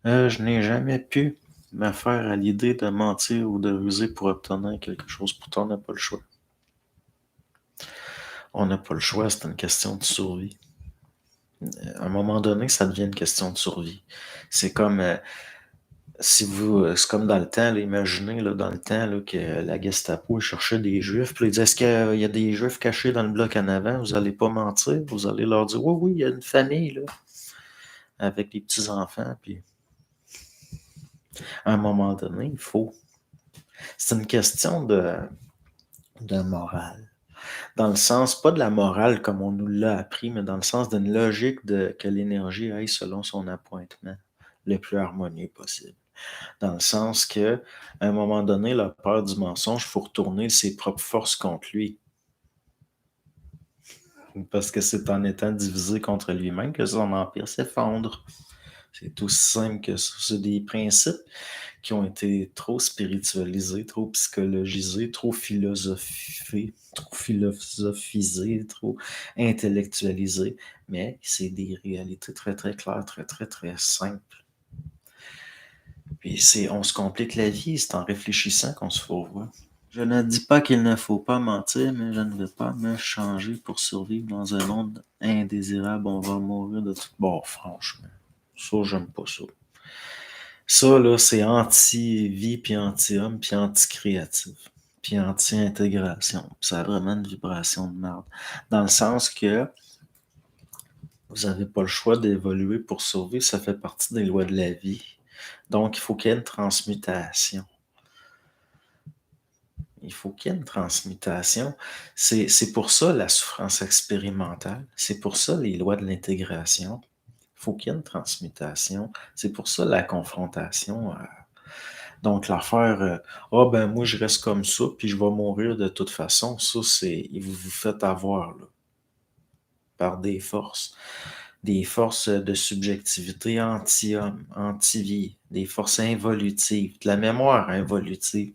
Je n'ai jamais pu me faire à l'idée de mentir ou de ruser pour obtenir quelque chose. Pourtant, on n'a pas le choix. On n'a pas le choix, c'est une question de survie. À un moment donné, ça devient une question de survie. C'est comme si vous, c'est comme dans le temps, là, imaginez là, dans le temps là, que la Gestapo cherchait des Juifs, puis ils disaient est-ce qu'il y a des Juifs cachés dans le bloc en avant? Vous allez pas mentir, vous allez leur dire oui, oui, il y a une famille là, avec des petits enfants, puis à un moment donné, il faut. C'est une question de morale. Dans le sens, pas de la morale comme on nous l'a appris, mais dans le sens d'une logique de que l'énergie aille selon son appointement le plus harmonieux possible. Dans le sens que, à un moment donné, la peur du mensonge, il faut retourner ses propres forces contre lui. Parce que c'est en étant divisé contre lui-même que son empire s'effondre. C'est aussi simple que ça. C'est des principes qui ont été trop spiritualisés, trop psychologisés, trop philosophisés, trop intellectualisés. Mais c'est des réalités très, très claires, très, très, très simples. Puis on se complique la vie, c'est en réfléchissant qu'on se fourvoie. Je ne dis pas qu'il ne faut pas mentir, mais je ne veux pas me changer pour survivre dans un monde indésirable. On va mourir de tout. Bon, franchement, ça, j'aime pas ça. Ça, là, c'est anti-vie, puis anti-homme, puis anti-créatif, puis anti-intégration. Ça a vraiment une vibration de merde. Dans le sens que vous n'avez pas le choix d'évoluer pour survivre, ça fait partie des lois de la vie. Donc, il faut qu'il y ait une transmutation. Il faut qu'il y ait une transmutation. C'est pour ça la souffrance expérimentale. C'est pour ça les lois de l'intégration. Il faut qu'il y ait une transmutation. C'est pour ça la confrontation. Donc l'affaire, ah ben moi je reste comme ça, puis je vais mourir de toute façon. Ça, c'est, vous vous faites avoir là, par des forces de subjectivité anti-homme, anti-vie, des forces involutives, de la mémoire involutive.